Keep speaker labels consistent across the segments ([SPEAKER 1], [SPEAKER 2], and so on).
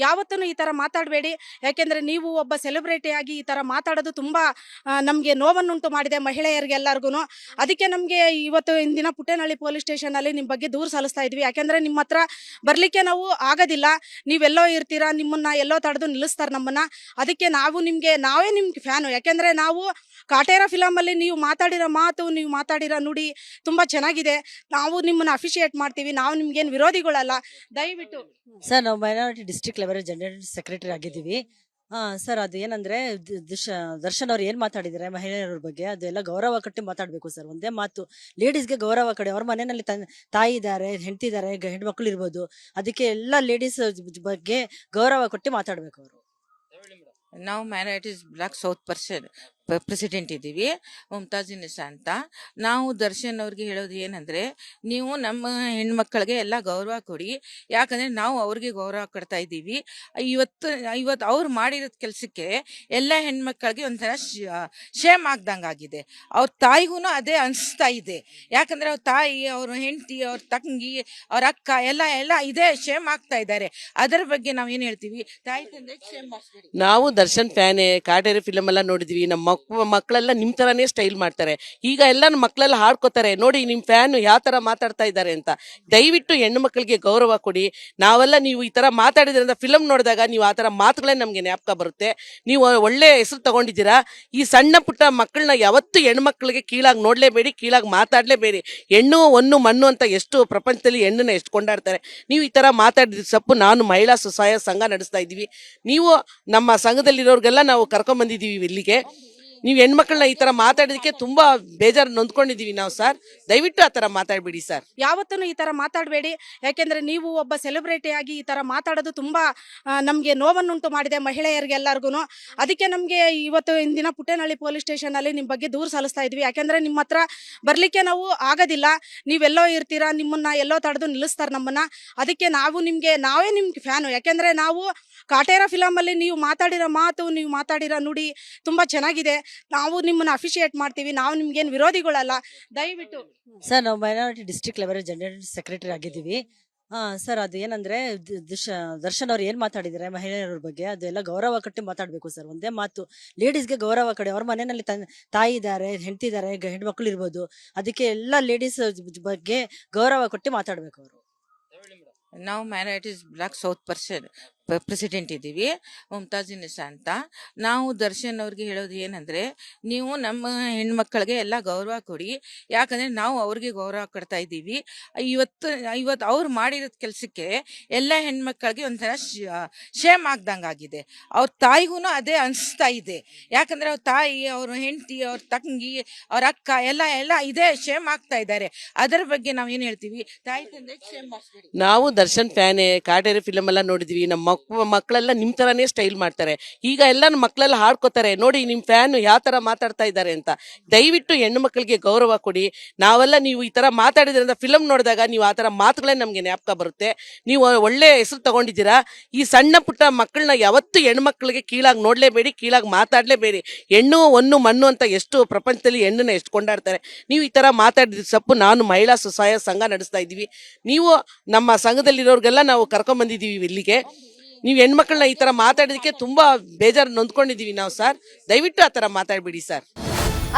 [SPEAKER 1] ಯಾವತ್ತೂ ಈ ತರ ಮಾತಾಡಬೇಡಿ. ಯಾಕೆಂದ್ರೆ ನೀವು ಒಬ್ಬ ಸೆಲೆಬ್ರಿಟಿ ಆಗಿ ಈ ತರ ಮಾತಾಡೋದು ತುಂಬಾ ನಮಗೆ ನೋವನ್ನುಂಟು ಮಾಡಿದೆ ಮಹಿಳೆಯರಿಗೆಲ್ಲರಿಗೂ. ಅದಕ್ಕೆ ನಮಗೆ ಇವತ್ತು ಇಂದಿನ ಪುಟ್ಟೇನಹಳ್ಳಿ ಪೊಲೀಸ್ ಸ್ಟೇಷನ್ ಅಲ್ಲಿ ನಿಮ್ಮ ಬಗ್ಗೆ ದೂರು ಸಲ್ಲಿಸ್ತಾ ಇದ್ವಿ. ಯಾಕೆಂದ್ರೆ ನಿಮ್ಮ ಹತ್ರ ಬರ್ಲಿಕ್ಕೆ ನಾವು ಆಗೋದಿಲ್ಲ, ನೀವೆಲ್ಲೋ ಇರ್ತೀರಾ, ನಿಮ್ಮನ್ನ ಎಲ್ಲೋ ತಡೆದು ನಿಲ್ಲಿಸ್ತಾರೆ ನಮ್ಮನ್ನ. ಅದಕ್ಕೆ ನಾವೇ ನಿಮ್ಗೆ ಫ್ಯಾನು. ಯಾಕೆಂದ್ರೆ ನಾವು ಕಾಟೇರ ಫಿಲಮ್ ಅಲ್ಲಿ ನೀವು ಮಾತಾಡಿರೋ ಮಾತು, ನೀವು ಮಾತಾಡಿರೋ ನುಡಿ ತುಂಬಾ ಚೆನ್ನಾಗಿದೆ. ನಾವು ನಿಮ್ಮನ್ನ ಅಫಿಷಿಯೇಟ್ ಮಾಡ್ತೀವಿ, ನಾವು ನಿಮ್ಗೇನು ವಿರೋಧಿಗಳಲ್ಲ. ದಯವಿಟ್ಟು
[SPEAKER 2] ಸರ್, ನಾವು minority district level general secretary ಆಗಿದ್ದೀವಿ. ಸರ್, ಅದು ಏನಂದ್ರೆ ದರ್ಶನ್ ಅವ್ರು ಏನ್ ಮಾತಾಡಿದ್ದಾರೆ ಮಹಿಳೆಯರ ಬಗ್ಗೆ, ಅದೆಲ್ಲ ಗೌರವ ಕಟ್ಟಿ ಮಾತಾಡ್ಬೇಕು ಸರ್. ಒಂದೇ ಮಾತು, ಲೇಡೀಸ್ಗೆ ಗೌರವ ಕಡೆ. ಅವ್ರ ಮನೆಯಲ್ಲಿ ತಾಯಿ ಇದ್ದಾರೆ, ಹೆಂಡತಿ ಇದ್ದಾರೆ, ಹೆಣ್ಮಕ್ಳು ಇರ್ಬೋದು. ಅದಕ್ಕೆ ಎಲ್ಲ ಲೇಡೀಸ್ ಬಗ್ಗೆ ಗೌರವ ಕೊಟ್ಟು ಮಾತಾಡ್ಬೇಕು ಅವರು.
[SPEAKER 3] ನಾವು ಮೈನಾರಿಟೀಸ್ ಬ್ಲಾಕ್ ಸೌತ್ ಪ್ರೆಸಿಡೆಂಟ್ ಇದ್ದೀವಿ, ಮುಮ್ತಾಜ್ ನಿಶಾ ಅಂತ. ನಾವು ದರ್ಶನ್ ಅವ್ರಿಗೆ ಹೇಳೋದು ಏನಂದರೆ, ನೀವು ನಮ್ಮ ಹೆಣ್ಮಕ್ಳಿಗೆ ಎಲ್ಲ ಗೌರವ ಕೊಡಿ. ಯಾಕಂದರೆ ನಾವು ಅವ್ರಿಗೆ ಗೌರವ ಕೊಡ್ತಾ ಇದ್ದೀವಿ. ಇವತ್ತು ಅವ್ರು ಮಾಡಿರೋ ಕೆಲಸಕ್ಕೆ ಎಲ್ಲ ಹೆಣ್ಮಕ್ಳಿಗೆ ಒಂಥರ ಶೇಮ್ ಆಗ್ದಂಗೆ ಆಗಿದೆ. ಅವ್ರ ತಾಯಿಗೂ ಅದೇ ಅನಿಸ್ತಾ ಇದೆ. ಯಾಕಂದರೆ ಅವ್ರ ತಾಯಿ, ಅವ್ರ ಹೆಂಡತಿ, ಅವ್ರ ತಂಗಿ, ಅವ್ರ ಅಕ್ಕ ಎಲ್ಲ ಇದೇ ಶೇಮ್ ಆಗ್ತಾ ಇದ್ದಾರೆ. ಅದರ ಬಗ್ಗೆ ನಾವು ಏನು ಹೇಳ್ತೀವಿ, ತಾಯಿ ತಂದೆ ಶೇಮ್ ಮಾಡಿಸ್ಬೇಡಿ.
[SPEAKER 4] ನಾವು ದರ್ಶನ್ ಫ್ಯಾನೇ. ಕಾಟೇರಿ ಫಿಲಮ್ ಎಲ್ಲ ನೋಡಿದ್ವಿ. ನಮ್ಮ ಮಕ್ಕಳೆಲ್ಲ ನಿಮ್ ತರಾನೇ ಸ್ಟೈಲ್ ಮಾಡ್ತಾರೆ. ಈಗ ಎಲ್ಲ ಮಕ್ಕಳೆಲ್ಲ ಹಾಡ್ಕೋತಾರೆ, ನೋಡಿ ನಿಮ್ ಫ್ಯಾನ್ ಯಾವ ತರ ಮಾತಾಡ್ತಾ ಇದ್ದಾರೆ ಅಂತ. ದಯವಿಟ್ಟು ಹೆಣ್ಣು ಮಕ್ಕಳಿಗೆ ಗೌರವ ಕೊಡಿ. ನಾವೆಲ್ಲ ನೀವು ಈ ತರ ಮಾತಾಡಿದ್ರಿಂದ ಫಿಲಮ್ ನೋಡಿದಾಗ ನೀವು ಆ ತರ ಮಾತುಗಳೇ ನಮ್ಗೆ ಜ್ಞಾಪಕ ಬರುತ್ತೆ. ನೀವು ಒಳ್ಳೆ ಹೆಸರು ತಗೊಂಡಿದ್ದೀರಾ. ಈ ಸಣ್ಣ ಪುಟ್ಟ ಮಕ್ಕಳನ್ನ ಯಾವತ್ತು ಹೆಣ್ಮಕ್ಳಿಗೆ ಕೀಳಾಗಿ ನೋಡ್ಲೇಬೇಡಿ, ಕೀಳಾಗಿ ಮಾತಾಡ್ಲೇಬೇಡಿ. ಹೆಣ್ಣು ಒನ್ನು ಮಣ್ಣು ಅಂತ ಎಷ್ಟು ಪ್ರಪಂಚದಲ್ಲಿ ಹೆಣ್ಣನ್ನ ಎಷ್ಟು ಕೊಂಡಾಡ್ತಾರೆ. ನೀವು ಈ ತರ ಮಾತಾಡಿದ ಸಪ್ಪು. ನಾನು ಮಹಿಳಾ ಸ್ವಸಹಾಯ ಸಂಘ ನಡೆಸ್ತಾ ಇದ್ದೀವಿ. ನೀವು ನಮ್ಮ ಸಂಘದಲ್ಲಿರೋರ್ಗೆಲ್ಲ ನಾವು ಕರ್ಕೊಂಡ್ ಬಂದಿದ್ದೀವಿ ಇಲ್ಲಿಗೆ. ನೀವು ಹೆಣ್ಮಕ್ಳನ್ನ ಈ ತರ ಮಾತಾಡೋದಕ್ಕೆ ತುಂಬಾ ಬೇಜಾರು ನೊಂದ್ಕೊಂಡಿದೀವಿ ನಾವು ಸರ್. ದಯವಿಟ್ಟು ಆ ತರ ಮಾತಾಡ್ಬೇಡಿ ಸರ್.
[SPEAKER 1] ಯಾವತ್ತೂ ಈ ತರ ಮಾತಾಡಬೇಡಿ. ಯಾಕೆಂದ್ರೆ ನೀವು ಒಬ್ಬ ಸೆಲೆಬ್ರಿಟಿ ಆಗಿ ಈ ತರ ಮಾತಾಡೋದು ತುಂಬಾ ನಮಗೆ ನೋವನ್ನುಂಟು ಮಾಡಿದೆ ಮಹಿಳೆಯರಿಗೆಲ್ಲರಿಗೂ. ಅದಕ್ಕೆ ನಮಗೆ ಇವತ್ತು ಇಂದಿನ ಪುಟ್ಟೇನಹಳ್ಳಿ ಪೊಲೀಸ್ ಸ್ಟೇಷನ್ ಅಲ್ಲಿ ನಿಮ್ಮ ಬಗ್ಗೆ ದೂರು ಸಲ್ಲಿಸ್ತಾ ಇದ್ವಿ. ಯಾಕೆಂದ್ರೆ ನಿಮ್ಮ ಹತ್ರ ಬರ್ಲಿಕ್ಕೆ ನಾವು ಆಗೋದಿಲ್ಲ, ನೀವೆಲ್ಲೋ ಇರ್ತೀರಾ, ನಿಮ್ಮನ್ನ ಎಲ್ಲೋ ತಡೆದು ನಿಲ್ಲಿಸ್ತಾರೆ ನಮ್ಮನ್ನ. ಅದಕ್ಕೆ ನಾವೇ ನಿಮ್ಗೆ ಫ್ಯಾನು. ಯಾಕೆಂದ್ರೆ ನಾವು ಕಾಟೇರ ಫಿಲಮ್ ಅಲ್ಲಿ ನೀವು ಮಾತಾಡಿರೋ ಮಾತು, ನೀವು ಮಾತಾಡಿರೋ ನುಡಿ ತುಂಬಾ ಚೆನ್ನಾಗಿದೆ. ನಾವು ನಿಮ್ಮನ್ನ ಅಫಿಷಿಯೇಟ್ ಮಾಡ್ತೀವಿ, ನಾವು ನಿಮ್ಗೇನು ವಿರೋಧಿಗಳಲ್ಲ. ದಯವಿಟ್ಟು
[SPEAKER 2] ಸರ್, ನಾವು minority district level general secretary ಆಗಿದ್ದೀವಿ. ಸರ್, ಅದು ಏನಂದ್ರೆ ದರ್ಶನ್ ಅವ್ರು ಏನ್ ಮಾತಾಡಿದ್ದಾರೆ ಮಹಿಳೆಯರ ಬಗ್ಗೆ, ಅದೆಲ್ಲ ಗೌರವ ಕಟ್ಟಿ ಮಾತಾಡ್ಬೇಕು ಸರ್. ಒಂದೇ ಮಾತು, ಲೇಡೀಸ್ಗೆ ಗೌರವ ಕಡೆ. ಅವ್ರ ಮನೆಯಲ್ಲಿ ತಾಯಿ ಇದ್ದಾರೆ, ಹೆಂಡತಿ ಇದ್ದಾರೆ, ಹೆಣ್ಮಕ್ಳು ಇರ್ಬೋದು. ಅದಕ್ಕೆ ಎಲ್ಲ ಲೇಡೀಸ್ ಬಗ್ಗೆ ಗೌರವ ಕೊಟ್ಟು ಮಾತಾಡ್ಬೇಕು ಅವರು.
[SPEAKER 3] ನಾವು ಮೈನಾರಿಟೀಸ್ ಬ್ಲಾಕ್ ಸೌತ್ ಪ್ರೆಸಿಡೆಂಟ್ ಇದ್ದೀವಿ, ಮುಮ್ತಾಜ್ ನಿಶಾ ಅಂತ. ನಾವು ದರ್ಶನ್ ಅವ್ರಿಗೆ ಹೇಳೋದು ಏನಂದರೆ, ನೀವು ನಮ್ಮ ಹೆಣ್ಮಕ್ಳಿಗೆ ಎಲ್ಲ ಗೌರವ ಕೊಡಿ. ಯಾಕಂದರೆ ನಾವು ಅವ್ರಿಗೆ ಗೌರವ ಕೊಡ್ತಾ ಇದ್ದೀವಿ. ಇವತ್ತು ಅವ್ರು ಮಾಡಿರೋ ಕೆಲಸಕ್ಕೆ ಎಲ್ಲ ಹೆಣ್ಮಕ್ಳಿಗೆ ಒಂಥರ ಶೇಮ್ ಆಗ್ದಂಗೆ ಆಗಿದೆ. ಅವ್ರ ತಾಯಿಗೂ ಅದೇ ಅನಿಸ್ತಾ ಇದೆ. ಯಾಕಂದರೆ ಅವ್ರ ತಾಯಿ, ಅವ್ರ ಹೆಂಡತಿ, ಅವ್ರ ತಂಗಿ, ಅವ್ರ ಅಕ್ಕ ಎಲ್ಲ ಇದೇ ಶೇಮ್ ಆಗ್ತಾ ಇದ್ದಾರೆ. ಅದರ ಬಗ್ಗೆ ನಾವು ಏನು ಹೇಳ್ತೀವಿ, ತಾಯಿ ತಂದೆ ಶೇಮ್ ಮಾಡಿಸ್ಬೇಡಿ.
[SPEAKER 4] ನಾವು ದರ್ಶನ್ ಫ್ಯಾನೇ. ಕಾಟೇರಿ ಫಿಲಮ್ ಎಲ್ಲ ನೋಡಿದ್ವಿ. ನಮ್ಮ ಮಕ್ಕಳೆಲ್ಲ ನಿಮ್ ತರಾನೇ ಸ್ಟೈಲ್ ಮಾಡ್ತಾರೆ. ಈಗ ಎಲ್ಲ ಮಕ್ಕಳೆಲ್ಲ ಹಾಡ್ಕೋತಾರೆ, ನೋಡಿ ನಿಮ್ ಫ್ಯಾನ್ ಯಾವ ತರ ಮಾತಾಡ್ತಾ ಇದ್ದಾರೆ ಅಂತ. ದಯವಿಟ್ಟು ಹೆಣ್ಣು ಮಕ್ಕಳಿಗೆ ಗೌರವ ಕೊಡಿ. ನಾವೆಲ್ಲ ನೀವು ಈ ತರ ಮಾತಾಡಿದ್ರಿಂದ ಫಿಲಮ್ ನೋಡಿದಾಗ ನೀವು ಆ ತರ ಮಾತುಗಳೇ ನಮ್ಗೆ ಜ್ಞಾಪಕ ಬರುತ್ತೆ. ನೀವು ಒಳ್ಳೆ ಹೆಸರು ತಗೊಂಡಿದ್ದೀರಾ. ಈ ಸಣ್ಣ ಪುಟ್ಟ ಮಕ್ಕಳನ್ನ ಯಾವತ್ತು ಹೆಣ್ಮಕ್ಳಿಗೆ ಕೀಳಾಗಿ ನೋಡ್ಲೇಬೇಡಿ, ಕೀಳಾಗಿ ಮಾತಾಡ್ಲೇಬೇಡಿ. ಹೆಣ್ಣು ಒನ್ನು ಮಣ್ಣು ಅಂತ ಎಷ್ಟು ಪ್ರಪಂಚದಲ್ಲಿ ಹೆಣ್ಣನ್ನ ಎಷ್ಟು ಕೊಂಡಾಡ್ತಾರೆ. ನೀವು ಈ ತರ ಮಾತಾಡಿದ ಸಪ್ಪು. ನಾನು ಮಹಿಳಾ ಸ್ವಸಹಾಯ ಸಂಘ ನಡೆಸ್ತಾ ಇದ್ದೀವಿ. ನೀವು ನಮ್ಮ ಸಂಘದಲ್ಲಿರೋರ್ಗೆಲ್ಲ ನಾವು ಕರ್ಕೊಂಡ್ ಬಂದಿದ್ದೀವಿ ಇಲ್ಲಿಗೆ. ನೀವು ಹೆಣ್ಮಕ್ಳನ್ನ ಈ ತರ ಮಾತಾಡೋದಕ್ಕೆ ತುಂಬಾ ಬೇಜಾರು ನೊಂದ್ಕೊಂಡಿದೀವಿ ನಾವು ಸರ್. ದಯವಿಟ್ಟು ಆ ತರ ಮಾತಾಡ್ಬೇಡಿ ಸರ್.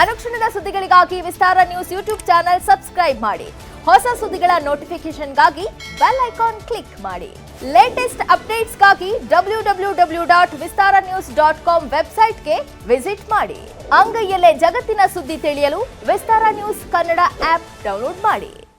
[SPEAKER 5] ಅನುಕ್ಷಣದ ಸುದ್ದಿಗಳಿಗಾಗಿ ವಿಸ್ತಾರ ನ್ಯೂಸ್ ಯೂಟ್ಯೂಬ್ ಚಾನೆಲ್ ಸಬ್ಸ್ಕ್ರೈಬ್ ಮಾಡಿ. ಹೊಸ ಸುದ್ದಿಗಳ ನೋಟಿಫಿಕೇಶನ್ಗಾಗಿ ಬೆಲ್ ಐಕಾನ್ ಕ್ಲಿಕ್ ಮಾಡಿ. ಲೇಟೆಸ್ಟ್ ಅಪ್ಡೇಟ್ಸ್ಗಾಗಿ www.vistaranews.com ವೆಬ್ಸೈಟ್ಗೆ ವಿಸಿಟ್ ಮಾಡಿ. ಅಂಗೈಯಲ್ಲೇ ಜಗತ್ತಿನ ಸುದ್ದಿ ತಿಳಿಯಲು ವಿಸ್ತಾರ ನ್ಯೂಸ್ ಕನ್ನಡ ಆಪ್ ಡೌನ್ಲೋಡ್ ಮಾಡಿ.